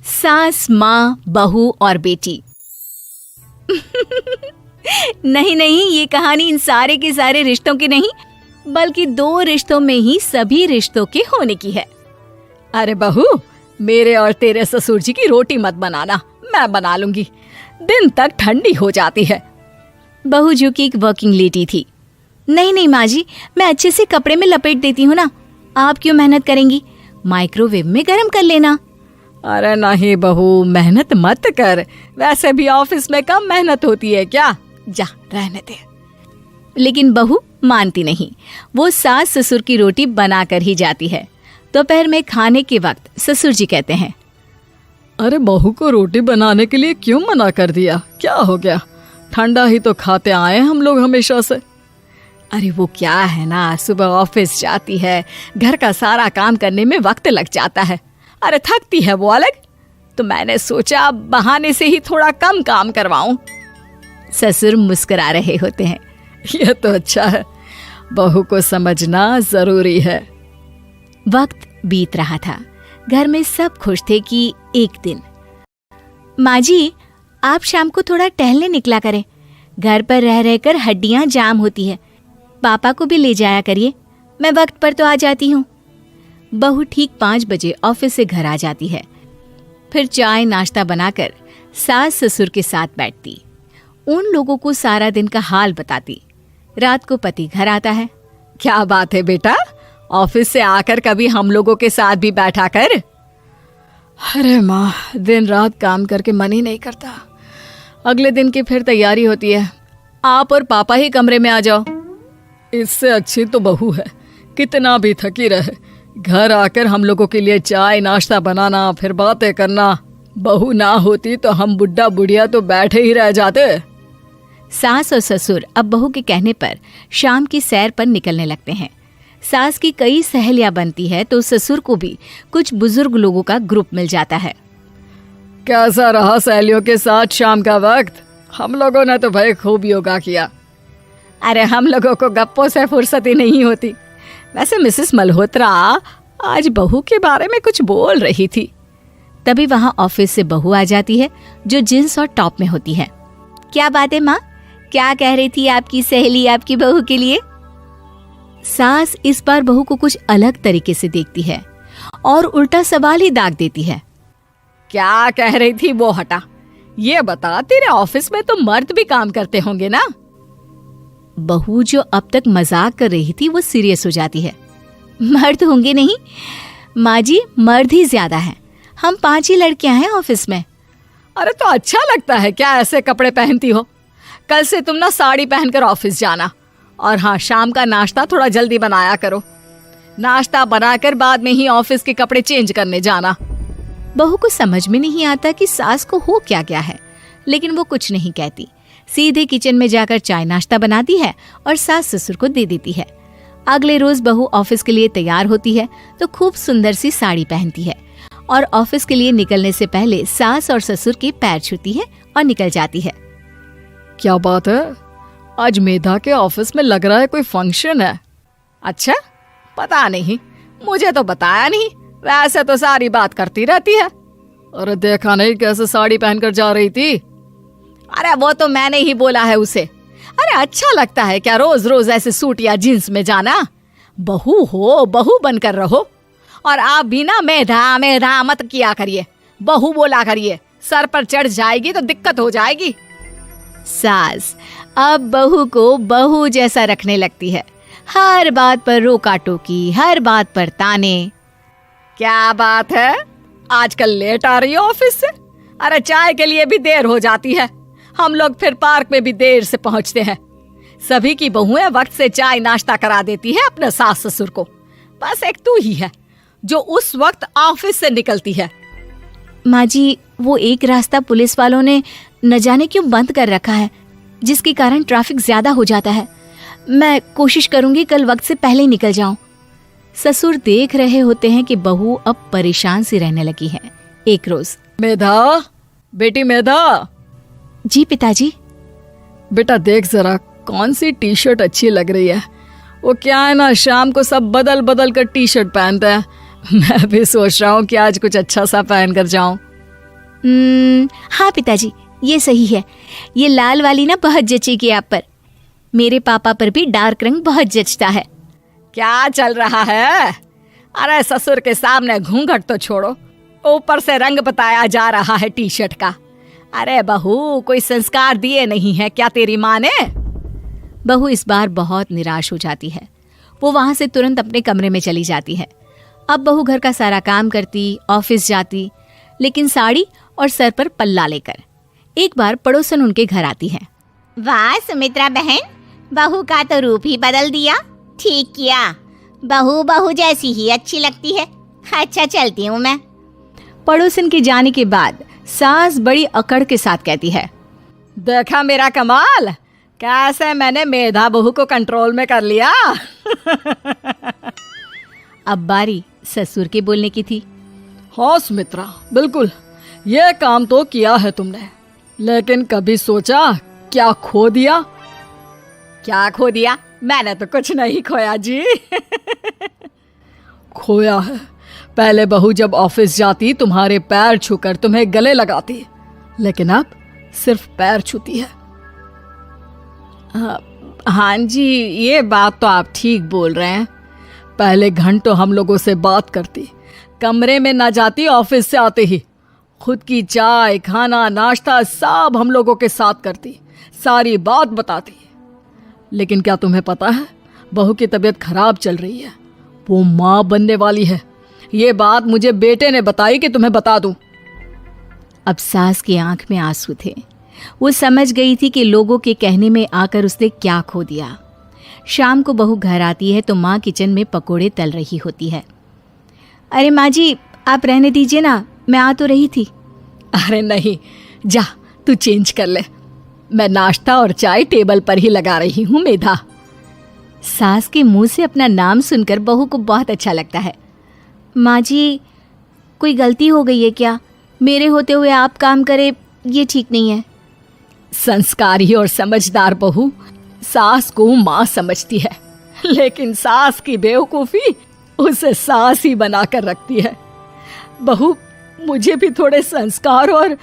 सास, माँ, बहू और बेटी। नहीं नहीं, ये कहानी इन सारे के सारे रिश्तों की नहीं, बल्कि 2 रिश्तों में ही सभी रिश्तों के होने की है। अरे बहू, मेरे और तेरे ससुर जी की रोटी मत बनाना, मैं बना लूंगी, दिन तक ठंडी हो जाती है। बहू जो कि एक वर्किंग लेडी थी। नहीं नहीं माँ जी, मैं अच्छे से कपड़े में लपेट देती हूँ ना, आप क्यों मेहनत करेंगी, माइक्रोवेव में गर्म कर लेना। अरे नहीं बहू, मेहनत मत कर, वैसे भी ऑफिस में कम मेहनत होती है क्या, जा रहने दे। लेकिन बहू मानती नहीं, वो सास ससुर की रोटी बना कर ही जाती है। दोपहर में खाने के वक्त ससुर जी कहते हैं, अरे बहू को रोटी बनाने के लिए क्यों मना कर दिया, क्या हो गया, ठंडा ही तो खाते आए हम लोग हमेशा से। अरे वो क्या है ना, सुबह ऑफिस जाती है, घर का सारा काम करने में वक्त लग जाता है, अरे थकती है वो अलग, तो मैंने सोचा बहाने से ही थोड़ा कम काम करवाऊं। ससुर मुस्कुरा रहे होते हैं। ये तो अच्छा है, बहू को समझना जरूरी है। वक्त बीत रहा था, घर में सब खुश थे कि एक दिन, माँ जी आप शाम को थोड़ा टहलने निकला करें, घर पर रह रहकर हड्डियां जाम होती है, पापा को भी ले जाया करिए, मैं वक्त पर तो आ जाती हूँ। बहू ठीक 5 बजे ऑफिस से घर आ जाती है। फिर चाय नाश्ता बनाकर सास ससुर के साथ बैठती, उन लोगों को सारा दिन का हाल बताती। रात को पति घर आता है। क्या बात है बेटा, ऑफिस से आकर कभी हम लोगों के साथ भी बैठा कर। अरे माँ, दिन रात काम करके मन ही नहीं करता, अगले दिन की फिर तैयारी होती है, आप और पापा ही कमरे में आ जाओ। इससे अच्छी तो बहू है, कितना भी थकी रहे, घर आकर हम लोगों के लिए चाय नाश्ता बनाना, फिर बातें करना। बहू ना होती तो हम बुढ़ा बुढ़िया तो बैठे ही रह जाते। सास और ससुर अब बहू के कहने पर शाम की सैर पर निकलने लगते हैं। सास की कई सहेलियां बनती है तो ससुर को भी कुछ बुजुर्ग लोगों का ग्रुप मिल जाता है। कैसा रहा सहेलियों के साथ शाम का वक्त? हम लोगों ने तो भाई खूब योगा किया। अरे हम लोगों को गप्पों से फुर्सत ही नहीं होती। वैसे मिसेस मल्होत्रा आज बहू के बारे में कुछ बोल रही थी। तभी वहां ऑफिस से बहू आ जाती है जो जींस और टॉप में होती है। क्या बात है माँ, क्या कह रही थी आपकी सहेली आपकी बहू के लिए? सास इस बार बहू को कुछ अलग तरीके से देखती है और उल्टा सवाल ही दाग देती है। क्या कह रही थी वो हटा, ये बता, तेरे ऑफिस में तो मर्द भी काम करते होंगे ना? बहू जो अब तक मजाक कर रही थी वो सीरियस हो जाती है। मर्द होंगे नहीं माँ जी, मर्द ही ज्यादा है, हम 5 ही लड़कियां हैं ऑफिस में। अरे तो अच्छा लगता है क्या ऐसे कपड़े पहनती हो? कल से तुम ना साड़ी पहनकर ऑफिस जाना, और हाँ, शाम का नाश्ता थोड़ा जल्दी बनाया करो, नाश्ता बनाकर बाद में ही ऑफिस के कपड़े चेंज करने जाना। बहू को समझ में नहीं आता कि सास को हो क्या गया है, लेकिन वो कुछ नहीं कहती, सीधे किचन में जाकर चाय नाश्ता बनाती है और सास ससुर को दे देती है। अगले रोज बहू ऑफिस के लिए तैयार होती है तो खूब सुंदर सी साड़ी पहनती है और ऑफिस के लिए निकलने से पहले सास और ससुर के पैर छूती है और निकल जाती है। क्या बात है, आज मेधा के ऑफिस में लग रहा है कोई फंक्शन है। अच्छा, पता नहीं, मुझे तो बताया नहीं, वैसे तो सारी बात करती रहती है। अरे देखा नहीं कैसे साड़ी पहनकर जा रही थी? अरे वो तो मैंने ही बोला है उसे। अरे अच्छा लगता है क्या रोज रोज ऐसे सूट या जींस में जाना? बहू हो, बहू बनकर रहो, और आप भी ना मेधा मेधा मत किया करिए, बहू बोला करिए, सर पर चढ़ जाएगी तो दिक्कत हो जाएगी। सास अब बहू को बहू जैसा रखने लगती है, हर बात पर रोका टोकी, हर बात पर ताने। क्या बात है, आजकल लेट आ रही है ऑफिस से? अरे चाय के लिए भी देर हो जाती है, हम लोग फिर पार्क में भी देर से पहुंचते हैं। सभी की बहुएं वक्त से चाय नाश्ता करा देती है अपने सास ससुर को, बस एक तू ही है जो उस वक्त ऑफिस से निकलती है। माँ जी, वो एक रास्ता पुलिस वालों ने न जाने क्यों बंद कर रखा है, जिसके कारण ट्रैफिक ज्यादा हो जाता है। मैं कोशिश करूंगी कल वक्त से पहले निकल जाऊं। ससुर देख रहे होते हैं कि बहू अब परेशान सी रहने लगी है। एक रोज, मेधा, बेटी मेधा। जी पिताजी। बेटा देख जरा कौन सी टी शर्ट अच्छी लग रही है। वो क्या है ना, शाम को सब बदल बदल कर टी शर्ट पहनते हैं, मैं भी सोच रहा हूँ कि आज कुछ अच्छा सा पहन कर जाऊं। हाँ पिताजी, ये सही है। ये लाल वाली ना बहुत जचेगी आप पर। मेरे पापा पर भी डार्क रंग बहुत जचता है। क्या चल रहा है? अरे ससुर के सामने घूंघट तो छोड़ो, ऊपर से रंग बताया जा रहा है टी शर्ट का। अरे बहू, कोई संस्कार दिए नहीं है क्या तेरी माँ ने? बहू इस बार बहुत निराश हो जाती है। वो वहां से तुरंत अपने कमरे में चली जाती है। अब बहू घर का सारा काम करती, ऑफिस जाती, लेकिन साड़ी और सर पर पल्ला लेकर। एक बार पड़ोसन उनके घर आती है। वाह सुमित्रा बहन, बहू का तो रूप ही बदल दिया। ठीक किया, बहू बहू जैसी ही अच्छी लगती है। अच्छा चलती हूँ मैं। पड़ोसन के जाने के बाद सास बड़ी अकड़ के साथ कहती है, देखा मेरा कमाल, कैसे मैंने मेधा बहू को कंट्रोल में कर लिया। अब बारी ससुर के बोलने की थी। हाँ सुमित्रा, बिल्कुल ये काम तो किया है तुमने, लेकिन कभी सोचा क्या खो दिया? क्या खो दिया? मैंने तो कुछ नहीं खोया जी। खोया है, पहले बहू जब ऑफिस जाती तुम्हारे पैर छूकर तुम्हें गले लगाती, लेकिन अब सिर्फ पैर छूती है। हाँ जी, ये बात तो आप ठीक बोल रहे हैं। पहले घंटों हम लोगों से बात करती, कमरे में ना जाती, ऑफिस से आते ही खुद की चाय, खाना, नाश्ता सब हम लोगों के साथ करती, सारी बात बताती। लेकिन क्या तुम्हें पता है, बहू की तबीयत खराब चल रही है, वो माँ बनने वाली है। ये बात मुझे बेटे ने बताई कि तुम्हें बता दूं। अब सास की आंख में आंसू थे। वो समझ गई थी कि लोगों के कहने में आकर उसने क्या खो दिया। शाम को बहू घर आती है तो माँ किचन में पकोड़े तल रही होती है। अरे माँ जी, आप रहने दीजिए ना, मैं आ तो रही थी। अरे नहीं, जा तू चेंज कर ले, मैं नाश्ता और चाय टेबल पर ही लगा रही हूँ मेधा। सास के मुंह से अपना नाम सुनकर बहू को बहुत अच्छा लगता है। माँ जी, कोई गलती हो गई है क्या? मेरे होते हुए आप काम करे, ये ठीक नहीं है। संस्कारी और समझदार बहू सास को माँ समझती है, लेकिन सास की बेवकूफ़ी उसे सास ही बनाकर रखती है। बहू, मुझे भी थोड़े संस्कार और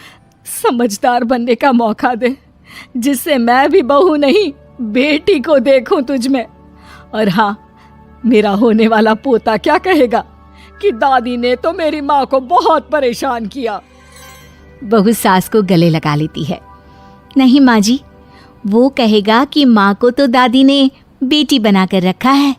समझदार बनने का मौका दे, जिससे मैं भी बहू नहीं बेटी को देखूं तुझ में। और हाँ, मेरा होने वाला पोता क्या कहेगा कि दादी ने तो मेरी माँ को बहुत परेशान किया। बहू सास को गले लगा लेती है। नहीं माँ जी, वो कहेगा कि माँ को तो दादी ने बेटी बनाकर रखा है।